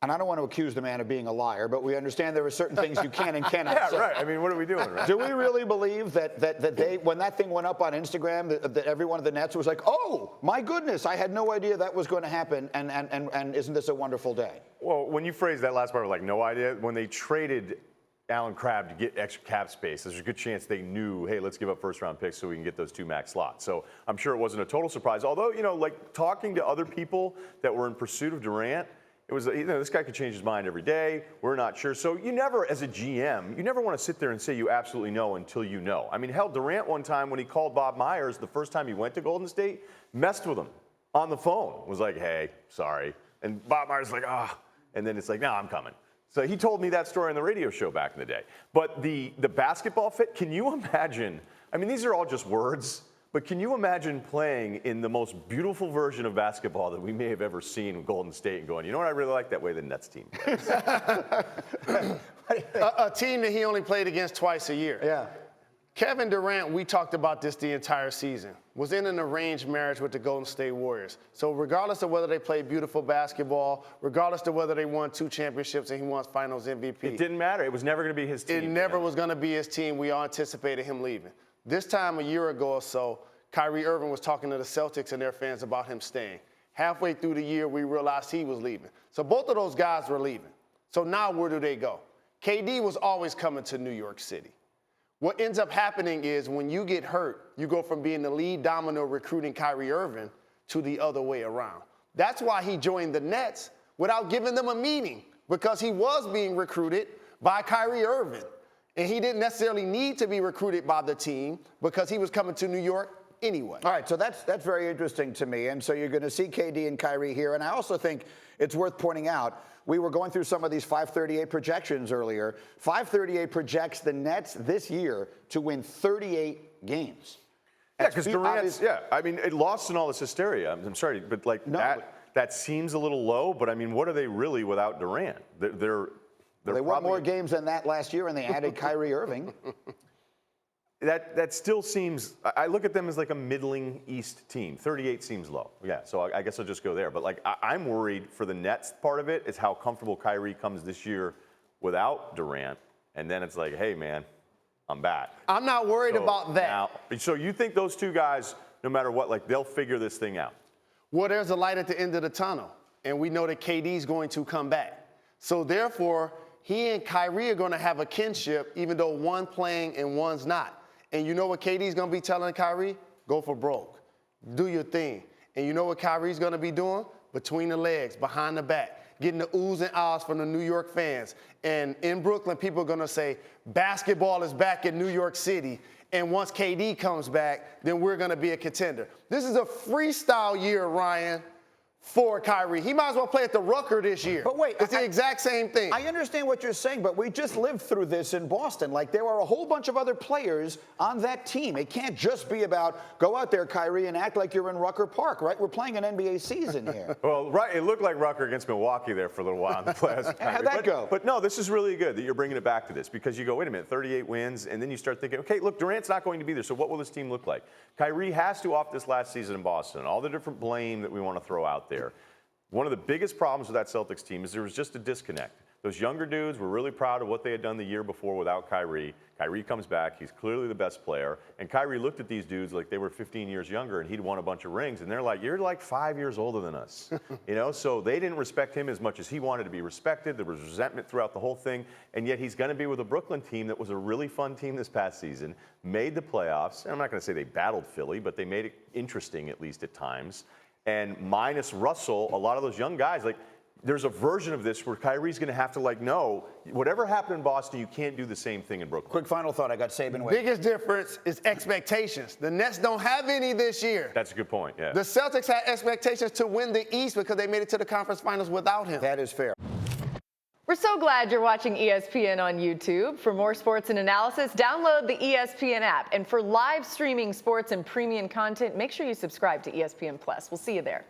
And I don't want to accuse the man of being a liar, but we understand there are certain things you can and cannot say. Yeah, right. I mean, what are we doing, right? Do we really believe that they, when that thing went up on Instagram, that every one of the Nets was like, oh, my goodness, I had no idea that was going to happen, and isn't this a wonderful day? Well, when you phrase that last part, like, no idea, when they traded Allen Crabbe to get extra cap space, there's a good chance they knew, hey, let's give up first-round picks so we can get those 2 max slots. So I'm sure it wasn't a total surprise. Although, you know, like talking to other people that were in pursuit of Durant, it was, you know, this guy could change his mind every day. We're not sure. So you never, as a GM, you never want to sit there and say you absolutely know until you know. I mean, hell, Durant one time when he called Bob Myers the first time he went to Golden State, messed with him on the phone. Was like, hey, sorry. And Bob Myers was like, ah. And then it's like, no, I'm coming. So he told me that story on the radio show back in the day. But the basketball fit, can you imagine? I mean, these are all just words. But can you imagine playing in the most beautiful version of basketball that we may have ever seen with Golden State and going, you know what, I really like that way the Nets team plays. a team that he only played against twice a year. Yeah. Kevin Durant, we talked about this the entire season, was in an arranged marriage with the Golden State Warriors. So regardless of whether they played beautiful basketball, regardless of whether they won 2 championships and he won Finals MVP. It didn't matter. It was never going to be his team. It never was going to be his team. We all anticipated him leaving. This time a year ago or so, Kyrie Irving was talking to the Celtics and their fans about him staying. Halfway through the year, we realized he was leaving. So both of those guys were leaving. So now where do they go? KD was always coming to New York City. What ends up happening is when you get hurt, you go from being the lead domino recruiting Kyrie Irving to the other way around. That's why he joined the Nets without giving them a meeting, because he was being recruited by Kyrie Irving. And he didn't necessarily need to be recruited by the team because he was coming to New York anyway. All right, so that's very interesting to me. And so you're going to see KD and Kyrie here. And I also think it's worth pointing out, we were going through some of these 538 projections earlier. 538 projects the Nets this year to win 38 games. Yeah, because Durant's, I mean, it lost in all this hysteria. I'm sorry, but like that seems a little low. But I mean, what are they really without Durant? They won more games than that last year, and they added Kyrie Irving. That still seems, I look at them as like a middling East team. 38 seems low. Yeah, so I guess I'll just go there. But like, I'm worried for the Nets part of it is how comfortable Kyrie comes this year without Durant. And then it's like, hey, man, I'm back. I'm not worried about that. Now, so you think those two guys, no matter what, like they'll figure this thing out? Well, there's a light at the end of the tunnel. And we know that KD's going to come back. So therefore, he and Kyrie are going to have a kinship, even though one playing and one's not. And you know what KD's going to be telling Kyrie? Go for broke. Do your thing. And you know what Kyrie's going to be doing? Between the legs, behind the back, getting the oohs and ahs from the New York fans. And in Brooklyn, people are going to say, basketball is back in New York City. And once KD comes back, then we're going to be a contender. This is a freestyle year, Ryan, for Kyrie. He might as well play at the Rucker this year. But wait, it's the exact same thing. I understand what you're saying, but we just lived through this in Boston. Like, there are a whole bunch of other players on that team. It can't just be about go out there, Kyrie, and act like you're in Rucker Park, right? We're playing an NBA season here. Well, right, it looked like Rucker against Milwaukee there for a little while in the playoffs. How'd that go? But no, this is really good that you're bringing it back to this, because you go, wait a minute, 38 wins, and then you start thinking, okay, look, Durant's not going to be there, so what will this team look like? Kyrie has to off this last season in Boston, all the different blame that we want to throw out there. One of the biggest problems with that Celtics team is there was just a disconnect. Those younger dudes were really proud of what they had done the year before without Kyrie. Kyrie comes back. He's clearly the best player. And Kyrie looked at these dudes like they were 15 years younger and he'd won a bunch of rings. And they're like, you're like 5 years older than us. You know, so they didn't respect him as much as he wanted to be respected. There was resentment throughout the whole thing. And yet he's going to be with a Brooklyn team that was a really fun team this past season, made the playoffs. And I'm not going to say they battled Philly, but they made it interesting at least at times. And minus Russell, a lot of those young guys, like, there's a version of this where Kyrie's going to have to, like, no, whatever happened in Boston, you can't do the same thing in Brooklyn. Quick final thought. I got Saban waiting. Biggest difference is expectations. The Nets don't have any this year. That's a good point, yeah. The Celtics had expectations to win the East because they made it to the conference finals without him. That is fair. We're so glad you're watching ESPN on YouTube. For more sports and analysis, download the ESPN app. And for live streaming sports and premium content, make sure you subscribe to ESPN+. We'll see you there.